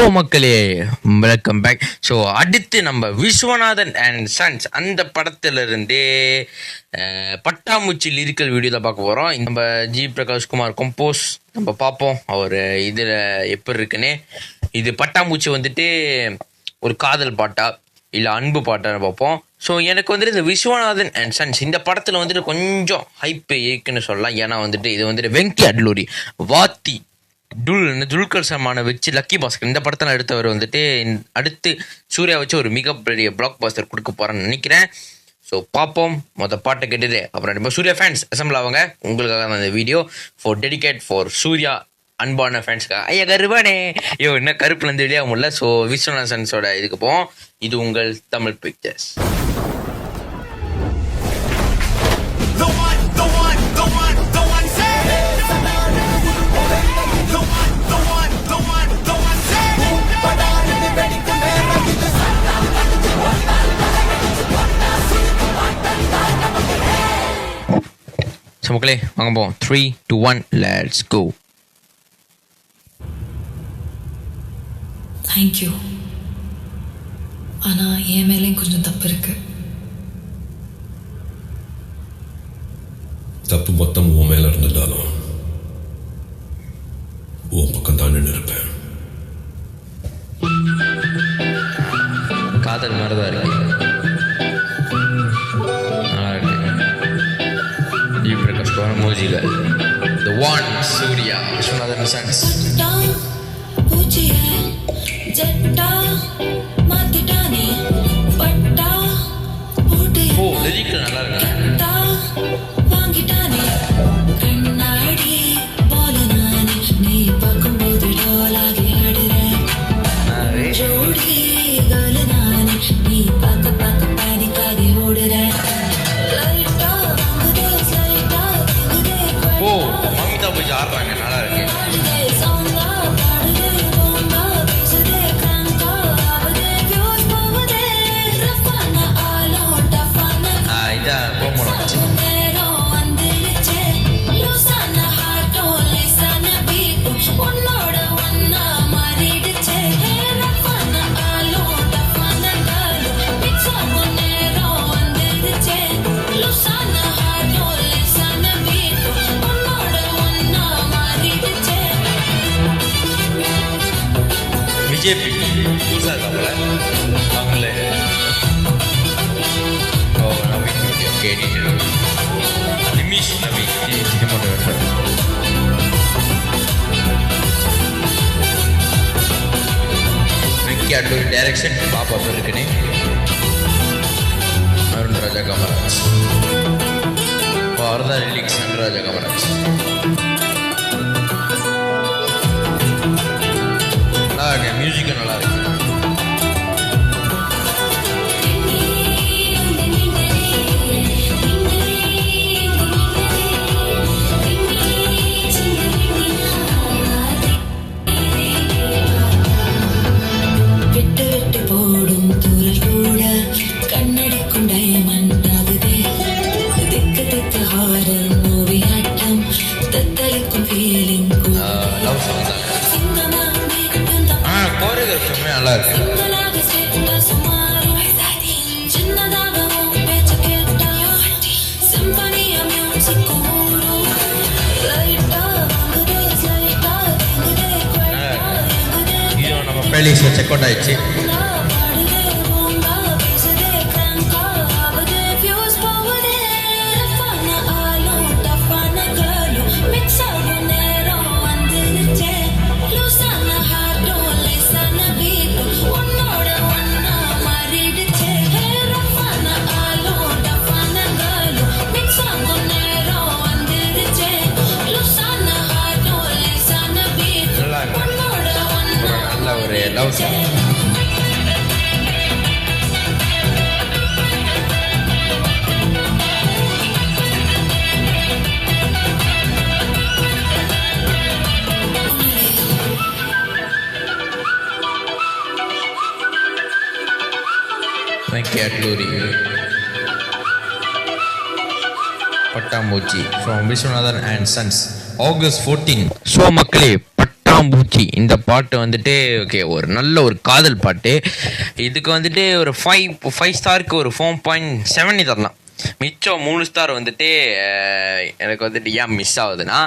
மக்களே, welcome back. So அடுத்து நம்ம விஸ்வநாதன் அண்ட் சன்ஸ் அந்த படத்திலிருந்து பட்டாம்பூச்சி லிரிக்கல் வீடியோ தான் பார்க்க போகிறோம். நம்ம ஜி பிரகாஷ்குமார் கம்போஸ் நம்ம பார்ப்போம் அவர் இதில் எப்படி இருக்குன்னு. இது பட்டாம்பூச்சி வந்துட்டு ஒரு காதல் பாட்டா இல்லை அன்பு பாட்டான்னு பார்ப்போம். ஸோ எனக்கு வந்துட்டு இந்த விஸ்வநாதன் அண்ட் சன்ஸ் இந்த படத்தில் வந்துட்டு கொஞ்சம் ஹைப் இருக்குன்னு சொல்லலாம். ஏன்னா வந்துட்டு இது வந்துட்டு வெங்கி அட்லூரி, வாத்தி, துல்கர் சல்மானை வச்சு லக்கி பாஸ்கர் இந்த படத்தில் எடுத்தவர் வந்துட்டு அடுத்து சூர்யா வச்சு ஒரு மிகப்பெரிய பிளாக் பாஸ்டர் கொடுக்க போகிறேன்னு நினைக்கிறேன். ஸோ பார்ப்போம். பாட்டை கேட்டுட்டு அப்புறம் நம்ம சூர்யா ஃபேன்ஸ் அசம்பிள் ஆவாங்க. உங்களுக்காக தான் இந்த video for dedicate for Suriya அன்பான ஃபேன்ஸ்க்காக. ஐயா கருவானே, ஐயோ என்ன கருப்புலேருந்து வெளியாக முடியல. ஸோ விஸ்வநாதன் சன்ஸோட இதுக்கு போவோம். இது உங்கள் தமிழ் பிக்சர்ஸ். மக்களே வாங்க போவோம். 3, 2, 1 லெட்ஸ் கோ. தேங்க்யூ. ஆனா என் மேலேயும் கொஞ்சம் தப்பு இருக்கு. தப்பு மொத்தம் உன் மேல இருந்திருந்தாலும் உன் பக்கம் தான் நின்று இருப்பேன். காதல் மாதிரிதான் இருக்கு. Mojigal, the one Surya, Vishwanathan Sons. Oh, lyrical நல்லா இருக்கு. ஆடுறாங்க, நல்லா இருக்கு. இதான் கோமலம் வச்சு பிஜேபி புதுசாக இருக்காங்கள அவங்களே. ஓ நவீன், ஓகே நிமிஷ் நவீன் வெங்கி அட்லூரி டைரக்ஷன் பாப்பா இருக்குன்னு. அருண் ராஜா காமராஜ், அவர் தான் ரிலீக்ஸ். அருண் ராஜா காமராஜ் மியூசிக்கும் நல்லா இருக்கு. விட்டு விட்டு போடும் தூரல் கூட கண்ணடிக்கும் டைமண்ட் ஆகுதே. திக்கு திக்கு ஹாரர் மூவி ஆட்டம் தத்தளிக்கும் ஃபீலிங் லவ் சாங் தான். கோரியோகிராஃபி நல்லா இருக்கு. இது நம்ம பிளேலிஸ்ட்ல செக் அவுட் ஆயிடுச்சு. Love song. Venki Atluri, Pattamoochi from Vishwanathan and Sons, August 14. So மக்களே, பட்டாம்பூச்சி இந்த பாட்டு வந்துட்டு ஓகே ஒரு நல்ல ஒரு காதல் பாட்டு. இதுக்கு வந்துட்டு ஒரு 5 ஸ்டாருக்கு ஒரு 4.7 தரலாம். மிச்சம் 3 ஸ்டார் வந்துட்டு எனக்கு வந்துட்டு ஏன் மிஸ் ஆகுதுன்னா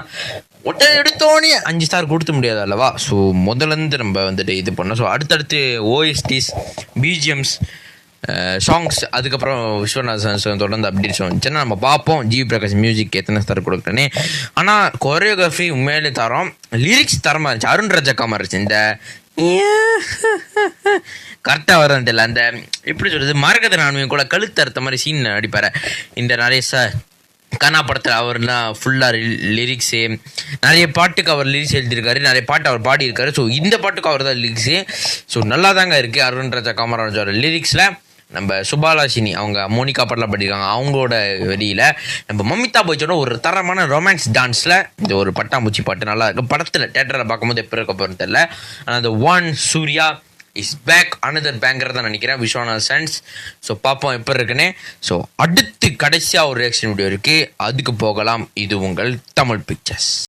ஒட்டை எடுத்தோடனே 5 ஸ்டார் கொடுக்க முடியாது அல்லவா. ஸோ முதலேருந்து நம்ம வந்துட்டு இது பண்ணோம். ஸோ அடுத்தடுத்து ஓஎஸ்டிஸ், பிஜிஎம்ஸ், சாங்ஸ், அதுக்கப்புறம் விஸ்வநாதன் தொடர்ந்து அப்டேட்ஸ் வந்துச்சுன்னா நம்ம பார்ப்போம் ஜிவி பிரகாஷ் மியூசிக் எத்தனை ஸ்டார் கொடுக்குறேன்னு. ஆனால் கொரியோகிராஃபி உண்மையிலே தரோம், லிரிக்ஸ் தரமாக இருந்துச்சு. அருண் ராஜா காமா இருந்துச்சு. இந்த கரெக்டாக வரதில்ல அந்த எப்படி சொல்கிறது, மரகத நானும் கூட கழுத்து அறுத்த மாதிரி சீன் அடிப்பார். இந்த நிறைய கனா படத்தில் அவர்னா ஃபுல்லாக லிரிக்ஸு, நிறைய பாட்டுக்கு அவர் லிரிக்ஸ் எழுதியிருக்காரு, நிறைய பாட்டு அவர் பாடியிருக்காரு. ஸோ இந்த பாட்டுக்கு அவர் தான் லிரிக்ஸு. ஸோ நல்லா தாங்க இருக்குது அருண் ராஜா காமராஜோட லிரிக்ஸில். நம்ம சுபாலாஷினி அவங்க மோனிகா பாட்டெலாம் பாடியிருக்காங்க. அவங்களோட வெளியில் நம்ம மமிதா பச்சனோட ஒரு தரமான ரொமான்ஸ் டான்ஸில் இந்த ஒரு பட்டாம்பூச்சி பாட்டு நல்லா இருக்குது. படத்தில் தேட்டரில் பார்க்கும்போது எப்போ இருக்க போகிறது தெரியல. ஆனால் அந்த one Suriya is back, another banger தான் நினைக்கிறேன், விஸ்வநாத் சன்ஸ். ஸோ பார்ப்போம் எப்போ இருக்குன்னு. ஸோ அடுத்து கடைசியாக ஒரு ரியாக்ஷன் வீடியோ இருக்குது, அதுக்கு போகலாம். இது உங்கள் தமிழ் பிக்சர்ஸ்.